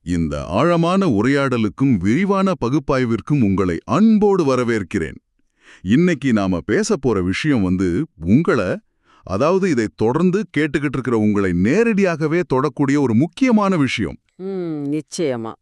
இந்த ஆழமான உரையாடலுக்கும் விரிவான பகுப்பாய்விற்கும் உங்களை அன்போடு வரவேற்கிறேன். இன்னைக்கு நாம பேசப் போற விஷயம் அதாவது இதை தொடர்ந்து கேட்டுக்கிட்டு இருக்கிற உங்களை நேரடியாகவே தொடக்கூடிய ஒரு முக்கியமான விஷயம். நிச்சயமா.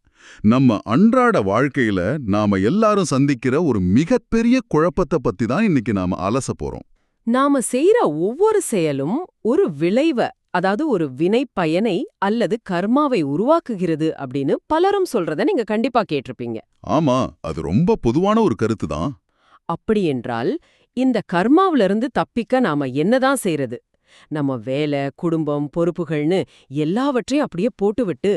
நம்ம அன்றாட வாழ்க்கையில நாம எல்லாரும் சந்திக்கிற ஒரு மிகப்பெரிய குழப்பத்தை பத்தி தான் இன்னைக்கு நாம அலச போறோம். நாம செய்யற ஒவ்வொரு செயலும் ஒரு விளைவை, அதாவது ஒரு வினை பயனை அல்லது கர்மாவை உருவாக்குகிறது அப்படின்னு பலரும் சொல்றத நீங்க கண்டிப்பா கேட்டிருப்பீங்க. ஆமா, அது ரொம்ப பொதுவான ஒரு கருத்து தான். அப்படியென்றால் இந்த கர்மாவிலிருந்து தப்பிக்க நாம என்னதான் செய்யறது? நம்ம வேலை, குடும்பம், பொறுப்புகள்னு எல்லாவற்றையும் அப்படியே போட்டுவிட்டு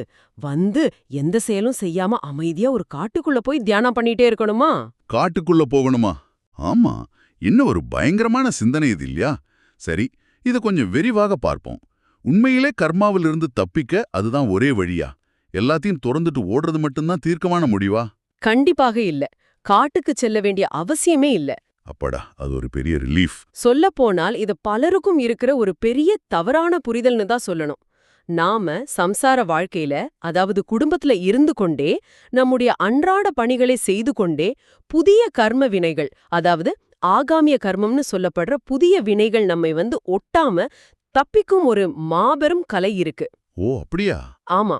எந்த செயலும் செய்யாம அமைதியா ஒரு காட்டுக்குள்ள போய் தியானம் பண்ணிட்டே இருக்கணுமா? காட்டுக்குள்ள போகணுமா? ஆமா, இன்னும் ஒரு பயங்கரமான சிந்தனை இது இல்லையா? சரி, இதை கொஞ்சம் விரிவாக பார்ப்போம். உண்மையிலே கர்மாவிலிருந்து தப்பிக்க அதுதான் ஒரே வழியா? எல்லாத்தையும் திறந்துட்டு ஓடுறது மட்டும்தான் தீர்க்கமான முடிவா? கண்டிப்பாக இல்ல. காட்டுக்கு செல்ல வேண்டிய அவசியமே இல்ல. அப்படா, அது ஒரு பெரிய ரிலீஃப். சொல்லப்போனால் இது பலருக்கும் இருக்கிற ஒரு பெரிய தவறான புரிதல்னு தான் சொல்லணும். நாம சம்சார வாழ்க்கையில, அதாவது குடும்பத்துல இருந்து கொண்டே நம்முடைய அன்றாட பணிகளை செய்து கொண்டே புதிய கர்ம வினைகள், அதாவது ஆகாமிய கர்மம்னு சொல்லப்படுற புதிய வினைகள் நம்மை ஒட்டாம தப்பிக்கும் ஒரு மாபெரும் கலை இருக்கு. ஓ, அப்படியா? ஆமா.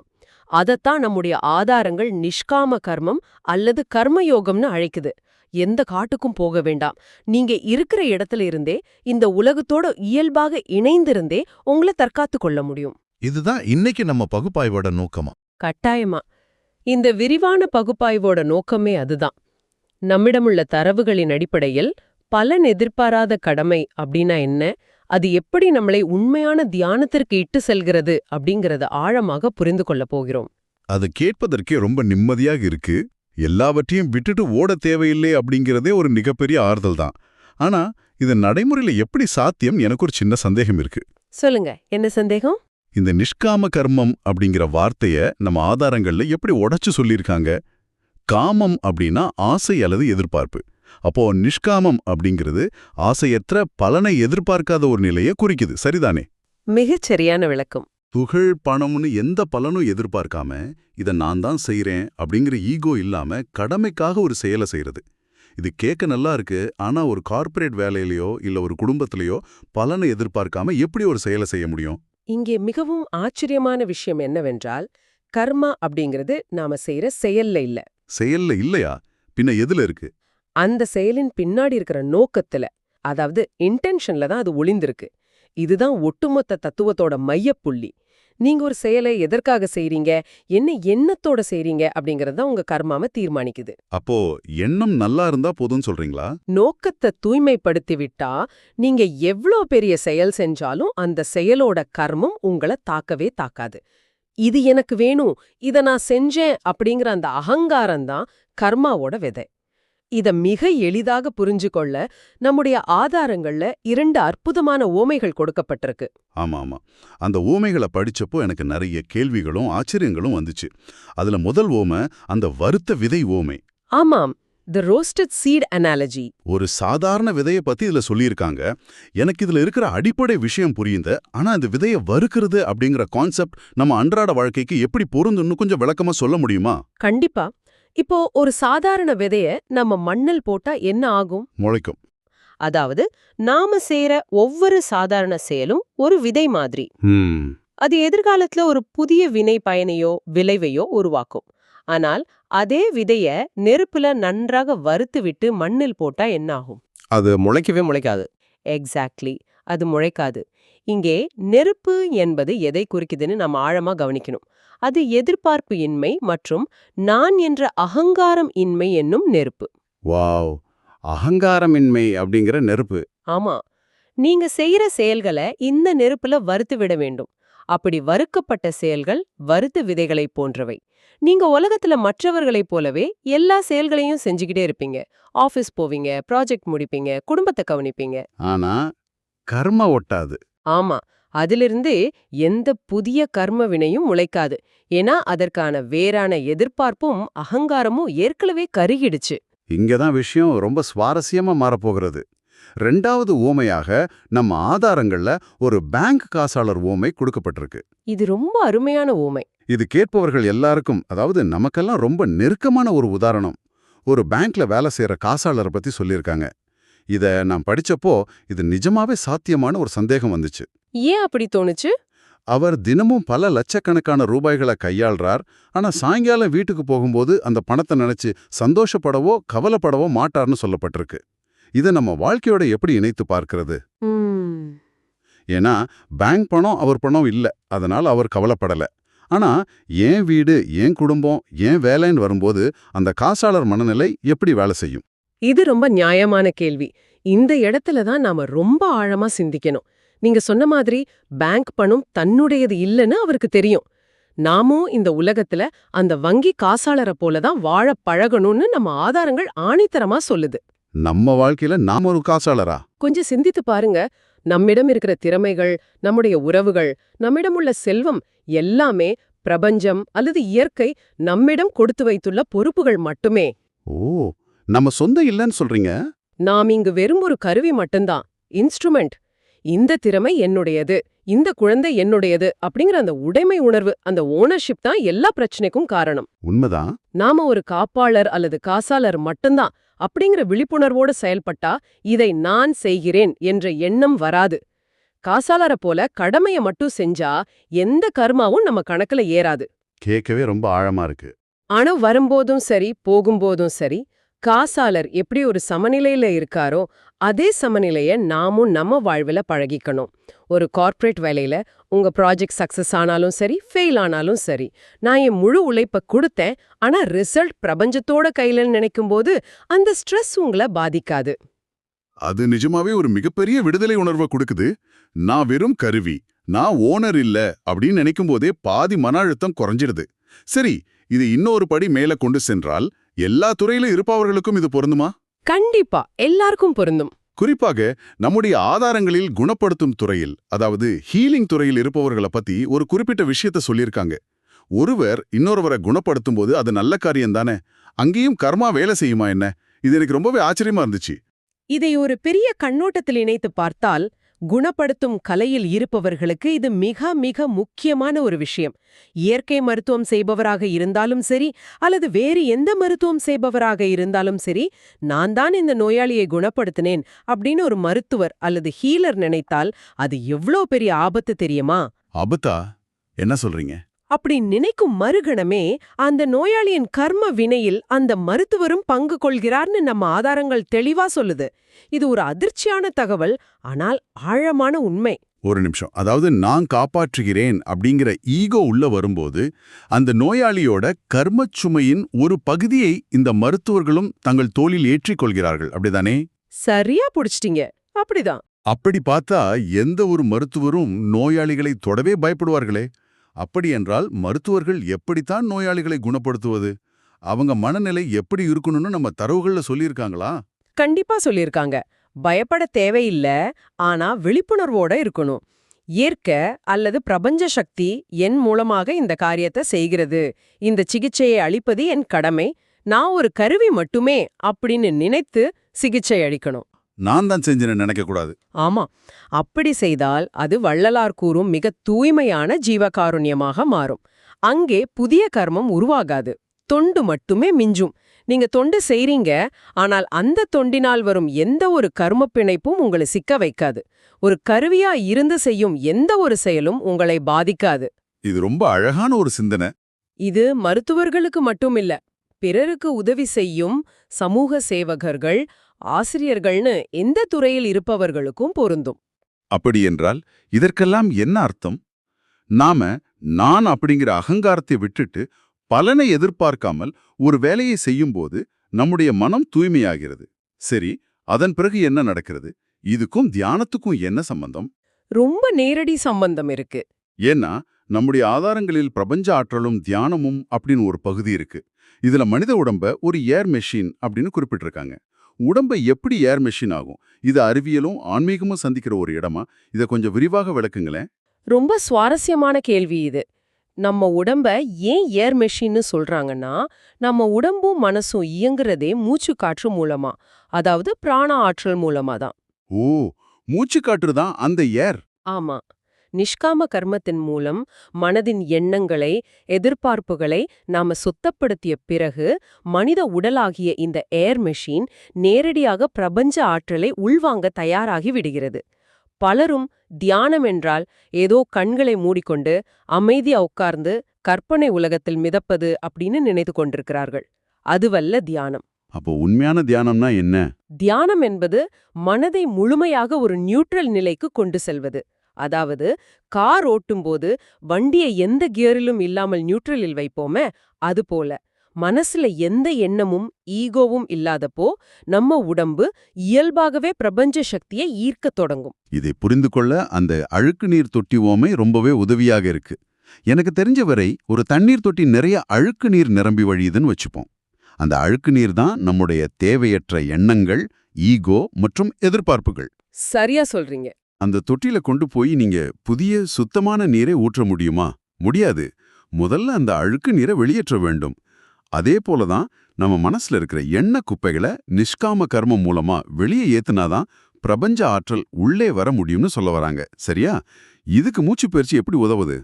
அதத்தான் நம்முடைய ஆதாரங்கள் நிஷ்காம கர்மம் அல்லது கர்மயோகம்னு அழைக்குது. எந்த காட்டுக்கும் போக வேண்டாம். நீங்க இருக்கிற இடத்துல இருந்தே இந்த உலகத்தோட இயல்பாக இணைந்திருந்தே உங்களை தற்காத்து கொள்ள முடியும். இதுதான் இன்னைக்கு நம்ம பகுப்பாய்வோட நோக்கமா? கட்டாயமா. இந்த விரிவான பகுப்பாய்வோட நோக்கமே அதுதான். நம்மிடமுள்ள தரவுகளின் அடிப்படையில் பலன் எதிர்பாராத கடமை அப்படின்னா என்ன, அது எப்படி நம்மளை உண்மையான தியானத்திற்கு இட்டு செல்கிறது அப்படிங்கறத ஆழமாக புரிந்து கொள்ள போகிறோம். அது கேட்பதற்கே ரொம்ப நிம்மதியாக இருக்கு. எல்லாவற்றையும் விட்டுட்டு ஓட தேவையில்லை அப்படிங்கிறதே ஒரு மிகப்பெரிய ஆறுதல் தான். ஆனா இது நடைமுறையில எப்படி சாத்தியம்? எனக்கு ஒரு சின்ன சந்தேகம் இருக்கு. சொல்லுங்க, என்ன சந்தேகம்? இந்த நிஷ்காம கர்மம் அப்படிங்கிற வார்த்தைய நம்ம ஆதாரங்கள்ல எப்படி உடைச்சு சொல்லியிருக்காங்க? காமம் அப்படின்னா ஆசை அல்லது எதிர்பார்ப்பு. அப்போ நிஷ்காமம் அப்படிங்கிறது ஆசையற்ற பலனை எதிர்பார்க்காத ஒரு நிலையை குறிக்குது, சரிதானே? மிகச் சரியான விளக்கம். புகழ், பணம்னு எந்த பலனும் எதிர்பார்க்காம இதை நான் தான் செய்யறேன் அப்படிங்கிற ஈகோ இல்லாம கடமைக்காக ஒரு செயலை செய்யறது. இது கேட்க நல்லா இருக்கு. ஆனா ஒரு கார்ப்பரேட் வேலையிலயோ இல்ல ஒரு குடும்பத்திலயோ பலனை எதிர்பார்க்காம எப்படி ஒரு செயலை செய்ய முடியும்? இங்கே மிகவும் ஆச்சரியமான விஷயம் என்னவென்றால், கர்மா அப்படிங்கிறது நாம செய்யற செயல்ல இல்ல. செயல்ல இல்லையா? பின்ன எதுல இருக்கு? அந்த செயலின் பின்னாடி இருக்கிற நோக்கத்துல, அதாவது இன்டென்ஷன்ல தான் அது ஒளிந்திருக்கு. இதுதான் ஒட்டுமொத்த தத்துவத்தோட மையப்புள்ளி. நீங்க ஒரு செயலை எதற்காக செய்றீங்க, என்ன எண்ணத்தோட செய்றீங்க அப்படிங்கறது தான் உங்க கர்மாவை தீர்மானிக்குது. அப்போ எண்ணம் நல்லா இருந்தா போதும்னு சொல்றீங்களா? நோக்கத்தை தூய்மைப்படுத்தி விட்டா நீங்க எவ்ளோ பெரிய செயல் செஞ்சாலும் அந்த செயலோட கர்மம் உங்களை தாக்கவே தாக்காது. இது எனக்கு வேணும், இத நான் செஞ்சேன் அப்படிங்கிற அந்த அகங்காரம் தான் கர்மாவோட விதை. இத மிக எளிதாக புரிஞ்சுகொள்ள நம்முடைய ஆதாரங்கள்ல 2 அற்புதமான ஓமைகள் கொடுக்கப்பட்டிருக்கு. ஆமா ஆமா, அந்த ஓமைகளை படிச்சப்போ எனக்கு நிறைய கேள்விகளும் ஆச்சரியங்களும் வந்துச்சு. அதுல முதல் ஓமை அந்த வறுத்த விதை ஓமை. ஆமாம், தி ரோஸ்டட் சீட் அனாலஜி. ஒரு சாதாரண விதையை பத்தி இதுல சொல்லியிருக்காங்க. எனக்கு இதுல இருக்கிற அடிப்படை விஷயம் புரியுது. ஆனா இந்த விதையை வறுக்கிறது அப்படிங்கிற கான்செப்ட் நம்ம அன்றாட வாழ்க்கைக்கு எப்படி பொருந்துன்னு கொஞ்சம் விளக்கமா சொல்ல முடியுமா? கண்டிப்பா. இப்போ ஒரு சாதாரண விதைய நம்ம மண்ணில் போட்டா என்ன ஆகும்? முளைக்கும். அதாவது நாம செய்யற ஒவ்வொரு சாதாரண செயலும் ஒரு விதை மாதிரி. அது எதிர்காலத்துல ஒரு புதிய வினை பயனையோ விளைவையோ உருவாக்கும். ஆனால் அதே விதைய நெருப்புல நன்றாக வறுத்து விட்டு மண்ணில் போட்டா என்ன ஆகும்? அது முளைக்கவே முளைக்காது. எக்ஸாக்ட்லி, அது முளைக்காது. இங்கே நெருப்பு என்பது எதை குறிக்குதுன்னு நம்ம ஆழமா கவனிக்கணும். அது எதிர்பார்ப்பு இன்மை மற்றும் நான் என்ற அகங்காரம் இன்மை என்னும் நெருப்பு. வாவ், அகங்காரமின்மை அப்படிங்கிற நெருப்பு. ஆமா, நீங்க செய்யற செயல்களை இந்த நெருப்புல வறுத்து விட வேண்டும். அப்படி வறுக்கப்பட்ட செயல்கள் வறுத்த விதைகளைப் போன்றவை. நீங்க உலகத்துல மற்றவர்களைப் போலவே எல்லா செயல்களையும் செஞ்சுக்கிட்டே இருப்பீங்க. ஆபீஸ் போவீங்க, ப்ராஜெக்ட் முடிப்பீங்க, குடும்பத்தை கவனிப்பீங்க. ஆனா கர்ம ஒட்டாது. ஆமா, அதிலிருந்து எந்த புதிய கர்ம வினையும் முளைக்காது. ஏன்னா அதற்கான வேறான எதிர்பார்ப்பும் அகங்காரமும் ஏற்கனவே கருகிடுச்சு. இங்கதான் விஷயம் ரொம்ப சுவாரஸ்யமா மாறப்போகிறது. 2வது ஓமையாக நம்ம ஆதாரங்கள்ல ஒரு பேங்க் காசாளர் ஓமை கொடுக்கப்பட்டிருக்கு. இது ரொம்ப அருமையான ஓமை. இது கேட்பவர்கள் எல்லாருக்கும், அதாவது நமக்கெல்லாம் ரொம்ப நெருக்கமான ஒரு உதாரணம். ஒரு பேங்க்ல வேலை செய்யற காசாளரை பத்தி சொல்லியிருக்காங்க. இத நான் படிச்சப்போ இது நிஜமாவே சாத்தியமான ஒரு சந்தேகம் வந்துச்சு. ஏன் அப்படி தோணுச்சு? அவர் தினமும் பல லட்சக்கணக்கான ரூபாய்களை கையாள்றார். ஆனா சாயங்காலம் வீட்டுக்கு போகும்போது அந்த பணத்தை நினைச்சு சந்தோஷப்படவோ கவலைப்படவோ மாட்டார்னு சொல்லப்பட்டிருக்கு. இதை நம்ம வாழ்க்கையோட எப்படி இணைத்து பார்க்கிறது? ஏன்னா பேங்க் பணம் அவர் பணம் இல்ல, அதனால அவர் கவலைப்படல. ஆனா ஏன் வீடு, ஏன் குடும்பம், ஏன் வேலைன்னு வரும்போது அந்த காசாளர் மனநிலை எப்படி வேலை செய்யும்? இது ரொம்ப நியாயமான கேள்வி. இந்த இடத்துல தான் நாம ரொம்ப ஆழமா சிந்திக்கணும். நீங்க சொன்ன மாதிரி பேங்க் பணம் தன்னுடையது இல்லைன்னு அவருக்கு தெரியும். நாமும் இந்த உலகத்துல அந்த வங்கி காசாளரை போல தான் வாழ பழகணும்னு நம்ம ஆதாரங்கள் ஆணித்தரமா சொல்லுது. நம்ம வாழ்க்கையில நாம ஒரு காசாளரா? கொஞ்சம் சிந்தித்து பாருங்க. நம்மிடம் இருக்கிற திறமைகள், நம்முடைய உறவுகள், நம்மிடம் உள்ள செல்வம் எல்லாமே பிரபஞ்சம் அல்லது இயற்கை நம்மிடம் கொடுத்து வைத்துள்ள பொறுப்புகள் மட்டுமே. ஓ, நம்ம சொந்த இல்லைன்னு சொல்றீங்க? நாம் இங்கு வெறும் ஒரு கருவி மட்டும்தான், இன்ஸ்ட்ருமெண்ட். இந்த திறமை என்னுடையது, இந்த குழந்தை என்னுடையது அப்படிங்கிற அந்த உடைமை உணர்வு, அந்த ஓனர்ஷிப் தான் எல்லா பிரச்சனைக்கும் காரணம். உண்மைதான். நாம ஒரு காப்பாளர் அல்லது காசாளர் மட்டும்தான் அப்படிங்கிற விழிப்புணர்வோடு செயல்பட்டா இதை நான் செய்கிறேன் என்ற எண்ணம் வராது. காசாளரை போல கடமையை மட்டும் செஞ்சா எந்த கர்மாவும் நம்ம கணக்குல ஏறாது. கேட்கவே ரொம்ப ஆழமா இருக்கு. ஆனா வரும்போதும் சரி போகும்போதும் சரி, காசாளர் எப்படி ஒரு சமநிலையில இருக்காரோ அதே சமநிலைய நாமும் நம்ம வாழ்வுல பழகிக்கணும். ஒரு கார்ப்பரேட் வேலையில உங்க ப்ராஜெக்ட் சக்சஸ் ஆனாலும் சரி, ஃபெயில் ஆனாலும் சரி, நான் என் முழு உழைப்ப கொடுத்தேன், ஆனா ரிசல்ட் பிரபஞ்சத்தோட கையிலன்னு நினைக்கும் போது அந்த ஸ்ட்ரெஸ் உங்களை பாதிக்காது. அது நிஜமாவே ஒரு மிகப்பெரிய விடுதலை உணர்வை கொடுக்குது. நான் வெறும் கருவி, நான் ஓனர் இல்ல அப்படின்னு நினைக்கும் போதே பாதி மன அழுத்தம் குறைஞ்சிடுது. சரி, இது இன்னொரு படி மேல கொண்டு சென்றால் எல்லா துறையில இருப்பவர்களுக்கும் இது பொருந்துமா? கண்டிப்பா எல்லாருக்கும் பொருந்தும். குறிப்பாக நம்முடைய ஆதாரங்களில் குணப்படுத்தும் துறையில், அதாவது ஹீலிங் துறையில் இருப்பவர்களை பத்தி ஒரு குறிப்பிட்ட விஷயத்த சொல்லியிருக்காங்க. ஒருவர் இன்னொருவரை குணப்படுத்தும் போது அது நல்ல காரியம் தானே, அங்கேயும் கர்மா வேலை செய்யுமா என்ன? இது எனக்கு ரொம்பவே ஆச்சரியமா இருந்துச்சு. இதை ஒரு பெரிய கண்ணோட்டத்தில் இணைத்து பார்த்தால், குணப்படுத்தும் கலையில் இருப்பவர்களுக்கு இது மிக மிக முக்கியமான ஒரு விஷயம். இயற்கை மருத்துவம் செய்பவராக இருந்தாலும் சரி, அல்லது வேறு எந்த மருத்துவம் செய்பவராக இருந்தாலும் சரி, நான் தான் இந்த நோயாளியை குணப்படுத்தினேன் அப்படின்னு ஒரு மருத்துவர் அல்லது ஹீலர் நினைத்தால் அது எவ்வளோ பெரிய ஆபத்து தெரியுமா? ஆபத்தா? என்ன சொல்றீங்க? அப்படி நினைக்கும் மறுகணமே அந்த நோயாளியின் கர்ம வினையில் அந்த மருத்துவரும் பங்கு கொள்கிறார்னு நம்ம ஆதாரங்கள் தெளிவா சொல்லுது. இது ஒரு அதிர்ச்சியான தகவல், ஆனால் ஆழமான உண்மை. ஒரு நிமிஷம். அதாவது நான் காப்பாற்றுகிறேன் அப்படிங்கிற ஈகோ உள்ள வரும்போது அந்த நோயாளியோட கர்மச் சுமையின் ஒரு பகுதியை இந்த மருத்துவர்களும் தங்கள் தோளில் ஏற்றிக்கொள்கிறார்கள், அப்படிதானே? சரியா புடிச்சிட்டீங்க. அப்படிதான். அப்படி பார்த்தா எந்த ஒரு மருத்துவரும் நோயாளிகளை தொடவே பயப்படுவார்களே. அப்படி என்றால் மருத்துவர்கள் எப்படித்தான் நோயாளிகளை குணப்படுத்துவது? அவங்க மனநிலை எப்படி இருக்கணும்னு நம்ம தரவுகள்ல சொல்லியிருக்காங்களா? கண்டிப்பா சொல்லியிருக்காங்க. பயப்பட தேவையில்ல, ஆனா விழிப்புணர்வோட இருக்கணும். இயற்கை அல்லது பிரபஞ்ச சக்தி என் மூலமாக இந்த காரியத்தை செய்கிறது, இந்த சிகிச்சையை அளிப்பது என் கடமை, நான் ஒரு கருவி மட்டுமே அப்படின்னு நினைத்து சிகிச்சை அளிக்கணும். நான் தான் செஞ்சேன்னு நினைக்கக்கூடாது. ஆமா, அப்படி செய்தால் அது வள்ளலார் கூறும் மிக தூய்மையான ஜீவகாருண்யமாக மாறும். அங்கே புதிய கர்மம் உருவாகாது, தொண்டு மட்டுமே மிஞ்சும். நீங்க தொண்டு செய்றீங்க, ஆனால் அந்த தொண்டினால் வரும் எந்த ஒரு கர்ம பிணைப்பும் உங்களை சிக்க வைக்காது. ஒரு கருவியா இருந்து செய்யும் எந்த ஒரு செயலும் உங்களை பாதிக்காது. இது ரொம்ப அழகான ஒரு சிந்தனை. இது மருத்துவர்களுக்கு மட்டுமில்ல, பிறருக்கு உதவி செய்யும் சமூக சேவகர்கள், ஆசிரியர்கள்னு எந்த துறையில் இருப்பவர்களுக்கும் பொருந்தும். அப்படி என்றால் இதற்கெல்லாம் என்ன அர்த்தம்? நாம நான் அப்படிங்கிற அகங்காரத்தை விட்டுட்டு பலனை எதிர்பார்க்காமல் ஒரு வேலையை செய்யும்போது நம்முடைய மனம் தூய்மையாகிறது. சரி, அதன் பிறகு என்ன நடக்கிறது? இதுக்கும் தியானத்துக்கும் என்ன சம்பந்தம்? ரொம்ப நேரடி சம்பந்தம் இருக்கு. ஏன்னா நம்முடைய ஆதாரங்களில் பிரபஞ்ச ஆற்றலும் தியானமும் அப்படின்னு ஒரு பகுதி இருக்கு. இதுல மனித உடம்ப ஒரு ஏர் மெஷின் அப்படின்னு குறிப்பிட்டிருக்காங்க. உடம்பை எப்படி ஏர் மெஷின் ஆகும்? இது அறிவியலும் ஆன்மீகமும் சந்திக்கிற ஒரு இடமா? இதை கொஞ்சம் விரிவாக விளக்குங்களேன். ரொம்ப சுவாரஸ்யமான கேள்வி இது. நம்ம உடம்ப ஏன் ஏர் மெஷின்னு சொல்றாங்கன்னா, நம்ம உடம்பும் மனசும் இயங்குறதே மூச்சு காற்று மூலமா, அதாவது பிராண ஆற்றல் மூலமா தான். ஓ, மூச்சு காற்று தான் அந்த ஏர். ஆமா, நிஷ்காம கர்மத்தின் மூலம் மனதின் எண்ணங்களை, எதிர்பார்ப்புகளை நாம சுத்தப்படுத்திய பிறகு மனித உடலாகிய இந்த ஏர் மெஷின் நேரடியாக பிரபஞ்ச ஆற்றலை உள்வாங்க தயாராகி விடுகிறது. பலரும் தியானம் என்றால் ஏதோ கண்களை மூடிக்கொண்டு அமைதியா உட்கார்ந்து கற்பனை உலகத்தில் மிதப்பது அப்படின்னு நினைத்து கொண்டிருக்கிறார்கள். அதுவல்ல தியானம். அப்போ உண்மையான தியானம்னா என்ன? தியானம் என்பது மனதை முழுமையாக ஒரு நியூட்ரல் நிலைக்கு கொண்டு செல்வது. அதாவது கார் ஓட்டும்போது வண்டியை எந்த கியரிலும் இல்லாமல் நியூட்ரலில் வைப்போமே, அதுபோல மனசுல எந்த எண்ணமும் ஈகோவும் இல்லாதப்போ நம்ம உடம்பு இயல்பாகவே பிரபஞ்ச சக்தியை ஈர்க்கத் தொடங்கும். இதை புரிந்து கொள்ள அந்த அழுக்கு நீர் தொட்டி ஓமை ரொம்பவே உதவியாக இருக்கு. எனக்கு தெரிஞ்ச வரை ஒரு தண்ணீர் தொட்டி நிறைய அழுக்கு நீர் நிரம்பி வழியுதுன்னு வச்சுப்போம். அந்த அழுக்கு நீர் தான் நம்முடைய தேவையற்ற எண்ணங்கள், ஈகோ மற்றும் எதிர்பார்ப்புகள். சரியா சொல்றீங்க. அந்த தொட்டில கொண்டு போய் நீங்க புதிய சுத்தமான நீரை ஊற்ற முடியுமா? முடியாது. முதல்ல அந்த அழுக்கு நீரை வெளியேற்ற வேண்டும். அதே போலதான் நம்ம மனசுல இருக்கிற எண்ண குப்பைகளை நிஷ்காம கர்மம் மூலமா வெளியே ஏத்துனாதான் பிரபஞ்ச ஆற்றல் உள்ளே வர முடியும்னு சொல்ல வராங்க. சரியா? இதுக்கு மூச்சு பயிற்சி எப்படி உதவுது?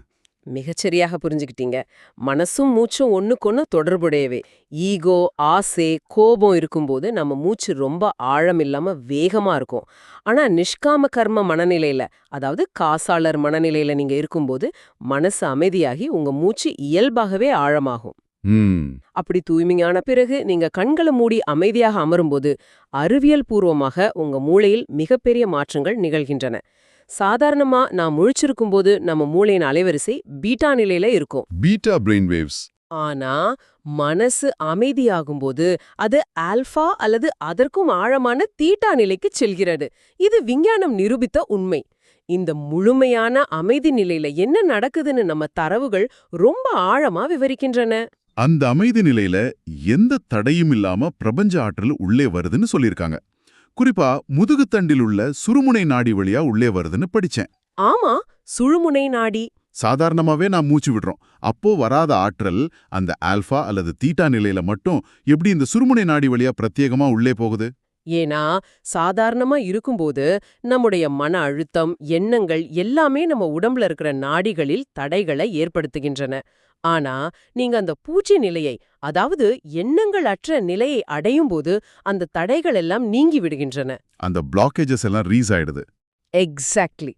மிகச்சரியாக புரிஞ்சுக்கிட்டீங்க. மனசும் மூச்சும் ஒண்ணுக்கொன்னு தொடர்புடையவே. ஈகோ, ஆசை, கோபம் இருக்கும்போது நம்ம மூச்சு ரொம்ப ஆழம் இல்லாம வேகமா இருக்கும். ஆனா நிஷ்காம கர்ம மனநிலையில, அதாவது காசாளர் மனநிலையில நீங்க இருக்கும்போது மனசு அமைதியாகி உங்க மூச்சு இயல்பாகவே ஆழமாகும். அப்படி தூய்மையான பிறகு நீங்க கண்களை மூடி அமைதியாக அமரும்போது அறிவியல் பூர்வமாக உங்க மூளையில் மிகப்பெரிய மாற்றங்கள் நிகழ்கின்றன. சாதாரணமா நான் முழிச்சிருக்கும்போது நம்ம மூளையின் அலைவரிசை பீட்டா நிலையில இருக்கும். Beta brain waves. ஆனா மனசு அமைதியாகும்போது அது ஆல்பா அல்லது அதற்கும் ஆழமான தீட்டா நிலைக்கு செல்கிறது. இது விஞ்ஞானம் நிரூபித்த உண்மை. இந்த முழுமையான அமைதி நிலையில என்ன நடக்குதுன்னு நம்ம தரவுகள் ரொம்ப ஆழமா விவரிக்கின்றன. அந்த அமைதி நிலையில எந்த தடையும் இல்லாம பிரபஞ்ச ஆற்றல் உள்ளே வருதுன்னு சொல்லியிருக்காங்க. குறிப்பா முதுகுத்தண்டில் உள்ள சுழுமுனை நாடி வழியா உள்ளே வருதுன்னு படிச்சேன். ஆமா, சுழுமுனை நாடி. சாதாரணமாவே நான் மூச்சு விடுறோம். அப்போ வராத ஆற்றல் அந்த ஆல்பா அல்லது தீட்டா நிலையில மட்டும் எப்படி இந்த சுழுமுனை நாடி வழியா பிரத்யேகமா உள்ளே போகுது? ஏன்னா சாதாரணமா இருக்கும்போது நம்முடைய மன அழுத்தம், எண்ணங்கள் எல்லாமே நம்ம உடம்புல இருக்கிற நாடிகளில் தடைகளை ஏற்படுத்துகின்றன. ஆனா நீங்க அந்த பூஜ்ய நிலையை, அதாவது எண்ணங்கள் அற்ற நிலையை அடையும் போது அந்த தடைகள் எல்லாம் நீங்கி விடுகின்றன. அந்த பிளாக்கேஜஸ் எல்லாம் ரீஸ் ஆயிடுது. எக்ஸாக்ட்லி.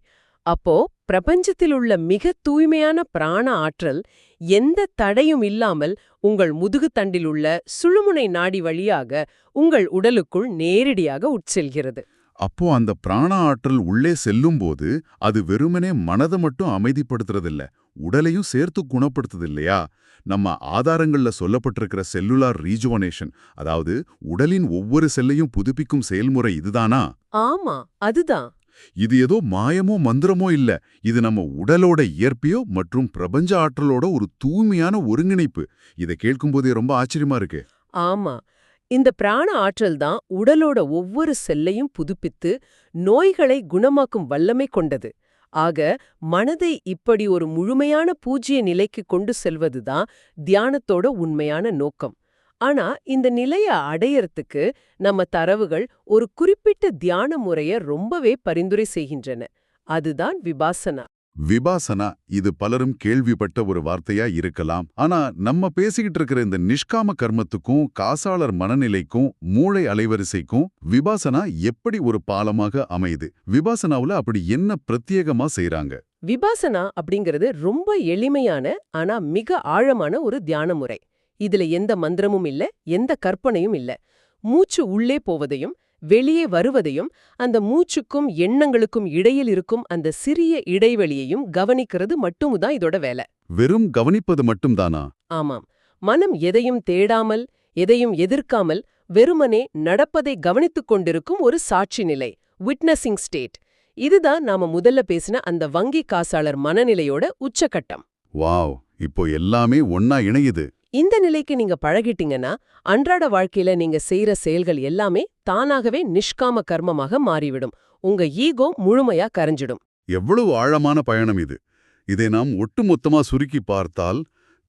அப்போ பிரபஞ்சத்தில் உள்ள மிக தூய்மையான பிராண ஆற்றல் எந்த தடையும் இல்லாமல் உங்கள் முதுகுத்தண்டில் உள்ள சுழுமுனை நாடி வழியாக உங்கள் உடலுக்குள் நேரடியாக உட்செல்கிறது. அப்போ அந்த பிராண ஆற்றல் உள்ளே செல்லும்போது அது வெறுமனே மனதை மட்டும் அமைதிப்படுத்துறதில்ல, உடலையும் சேர்த்து குணப்படுத்துது இல்லையா? நம்ம ஆதாரங்கள்ல சொல்லப்பட்டிருக்கிற செல்லுலார் ரீஜுவனேஷன், அதாவது உடலின் ஒவ்வொரு செல்லையும் புதுப்பிக்கும் செயல்முறை இதுதானா? ஆமா, அதுதான். இது ஏதோ மாயமோ மந்திரமோ இல்ல. இது நம்ம உடலோட இயற்பியோ மற்றும் பிரபஞ்ச ஆற்றலோட ஒரு தூய்மையான ஒருங்கிணைப்பு. இதை கேட்கும்போதே ரொம்ப ஆச்சரியமா இருக்கு. ஆமா, இந்த பிராண ஆற்றல் தான் உடலோட ஒவ்வொரு செல்லையும் புதுப்பித்து நோய்களை குணமாக்கும் வல்லமை கொண்டது. ஆக மனதை இப்படி ஒரு முழுமையான பூஜ்ய நிலைக்கு கொண்டு செல்வதுதான் தியானத்தோட உண்மையான நோக்கம். ஆனா இந்த நிலைய அடையறதுக்கு நம்ம தரவுகள் ஒரு குறிப்பிட்ட தியான முறைய ரொம்பவே பரிந்துரை செய்கின்றன. அதுதான் விபாசனா. விபாசனா, இது பலரும் கேள்விப்பட்ட ஒரு வார்த்தையா இருக்கலாம். ஆனா நம்ம பேசிக்கிட்டு இருக்கிற இந்த நிஷ்காம கர்மத்துக்கும் காசாளர் மனநிலைக்கும் மூளை அலைவரிசைக்கும் விபாசனா எப்படி ஒரு பாலமாக அமையுது? விபாசனாவுல அப்படி என்ன பிரத்யேகமா செய்றாங்க? விபாசனா அப்படிங்கிறது ரொம்ப எளிமையான ஆனா மிக ஆழமான ஒரு தியான முறை. இதுல எந்த மந்திரமும் இல்ல, எந்த கற்பனையும் இல்ல. மூச்சு உள்ளே போவதையும் வெளியே வருவதையும், அந்த மூச்சுக்கும் எண்ணங்களுக்கும் இடையில் இருக்கும் அந்த சிறிய இடைவெளியையும் கவனிக்கிறது மட்டும்தான் இதோட வேலை. வெறும் கவனிப்பது மட்டும்தானா? ஆமாம். மனம் எதையும் தேடாமல், எதையும் எதிர்க்காமல் வெறுமனே நடப்பதை கவனித்துக் கொண்டிருக்கும் ஒரு சாட்சி நிலை, விட்னஸிங் ஸ்டேட். இதுதான் நாம முதல்ல பேசின அந்த வங்கி காசாளர் மனநிலையோட உச்சகட்டம். வாவ், இப்போ எல்லாமே ஒன்னா இணையுது. இந்த நிலைக்கு நீங்க பழகிட்டீங்கன்னா அன்றாட வாழ்க்கையில நீங்க செய்யற செயல்கள் எல்லாமே தானாகவே நிஷ்காம கர்மமாக மாறிவிடும். உங்க ஈகோ முழுமையா கரைஞ்சிடும். எவ்வளவு ஆழமான பயணம் இது! இதை நாம் ஒட்டுமொத்தமா சுருக்கி பார்த்தால்,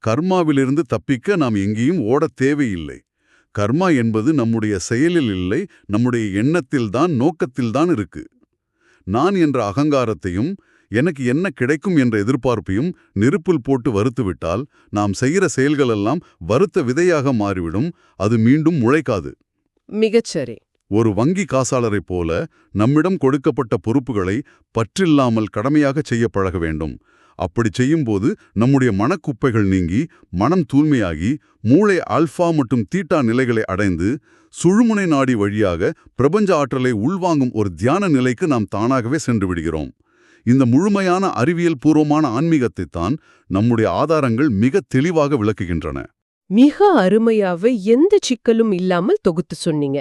கர்மாவிலிருந்து தப்பிக்க நாம் எங்கேயும் ஓடத் தேவையில்லை. கர்மா என்பது நம்முடைய செயலில் இல்லை, நம்முடைய எண்ணத்தில்தான், நோக்கத்தில்தான் இருக்கு. நான் என்ற அகங்காரத்தையும் எனக்கு என்ன கிடைக்கும் என்ற எதிர்பார்ப்பையும் நெருப்பில் போட்டு வறுத்துவிட்டால் நாம் செய்கிற செயல்களெல்லாம் வறுத்த விதையாக மாறிவிடும், அது மீண்டும் முளைக்காது. மிகச்சரி. ஒரு வங்கி காசாளரைப் போல நம்மிடம் கொடுக்கப்பட்ட பொறுப்புகளை பற்றில்லாமல் கடமையாகச் செய்ய பழக வேண்டும். அப்படி செய்யும்போது நம்முடைய மனக்குப்பைகள் நீங்கி மனம் தூய்மையாகி மூளை ஆல்ஃபா மற்றும் தீட்டா நிலைகளை அடைந்து சுழுமுனை நாடி வழியாக பிரபஞ்ச ஆற்றலை உள்வாங்கும் ஒரு தியான நிலைக்கு நாம் தானாகவே சென்று விடுகிறோம். இந்த முழுமையான அறிவியல் பூர்வமான ஆன்மீகத்தைத்தான் நம்முடைய ஆதாரங்கள் மிக தெளிவாக விளக்குகின்றன. மிக அருமையாவே எந்த சிக்கலும் இல்லாமல் தொகுத்து சொன்னீங்க.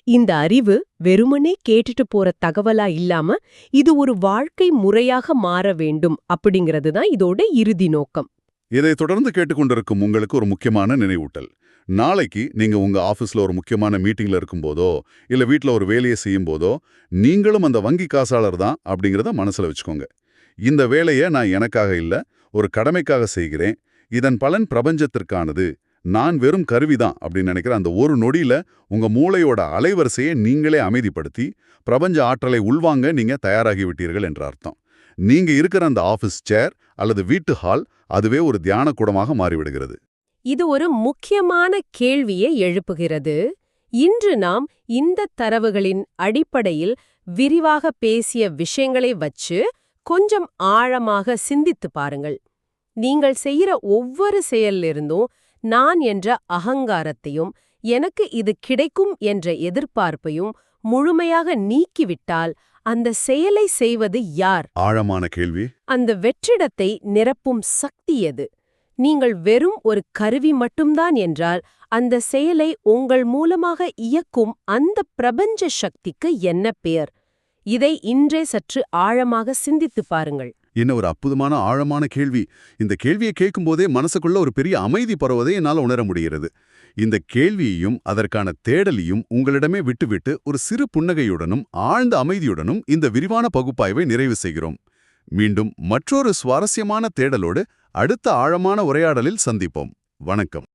இந்த அறிவு வெறுமனே கேட்டுட்டு போற தகவலா இல்லாம இது ஒரு வாழ்க்கை முறையாக மாற வேண்டும் அப்படிங்கிறது தான் இதோட இறுதி நோக்கம். இதை தொடர்ந்து கேட்டுக்கொண்டிருக்கும் உங்களுக்கு ஒரு முக்கியமான நினைவூட்டல். நாளைக்கு நீங்க உங்க ஆபீஸ்ல ஒரு முக்கியமான மீட்டிங்ல இருக்கும்போதோ இல்ல வீட்ல ஒரு வேலையை செய்யும் போதோ நீங்களும் அந்த வங்கி காசாளர் தான் அப்படிங்கிறத மனசுல வச்சுக்கோங்க. இந்த வேலையை நான் எனக்காக இல்ல, ஒரு கடமைக்காக செய்கிறேன். இதன் பலன் பிரபஞ்சத்திற்கானது. நான் வெறும் கருவிதான் அப்படின்னு நினைக்கிற அந்த ஒரு நொடியில உங்க மூளையோட அலைவரிசையை நீங்களே அமைதிப்படுத்தி பிரபஞ்ச ஆற்றலை உள்வாங்க நீங்க தயாராகி விட்டீர்கள் என்ற அர்த்தம். நீங்க இருக்கிற அந்த ஆபீஸ் சேர் அல்லது வீட்டு ஹால் அதுவே ஒரு தியான கூடமாக மாறிவிடுகிறது. இது ஒரு முக்கியமான கேள்வியை எழுப்புகிறது. இன்று நாம் இந்த தரவுகளின் அடிப்படையில் விரிவாக பேசிய விஷயங்களை வச்சு கொஞ்சம் ஆழமாக சிந்தித்து பாருங்கள். நீங்கள் செய்யற ஒவ்வொரு செயலிலிருந்தும் நான் என்ற அகங்காரத்தையும் எனக்கு இது கிடைக்கும் என்ற எதிர்பார்ப்பையும் முழுமையாக நீக்கிவிட்டால் அந்த செயலை செய்வது யார்? ஆழமான கேள்வி. அந்த வெற்றிடத்தை நிரப்பும் சக்தி எது? நீங்கள் வெறும் ஒரு கருவி மட்டும்தான் என்றால் அந்த செயலை உங்கள் மூலமாக இயக்கும் அந்த பிரபஞ்ச சக்திக்கு என்ன பெயர்? இதை இன்றே சற்று ஆழமாக சிந்தித்துப் பாருங்கள். என்ன ஒரு அற்புதமான ஆழமான கேள்வி. இந்த கேள்வியை கேட்கும்போதே மனசுக்குள்ள ஒரு பெரிய அமைதி பரவதை என்னால் உணர முடிகிறது. இந்த கேள்வியையும் அதற்கான தேடலையும் உங்களிடமே விட்டுவிட்டு ஒரு சிறு புன்னகையுடனும் ஆழ்ந்த அமைதியுடனும் இந்த விரிவான பகுப்பாய்வை நிறைவு செய்கிறோம். மீண்டும் மற்றொரு சுவாரஸ்யமான தேடலோடு அடுத்த ஆழமான உரையாடலில் சந்திப்போம். வணக்கம்.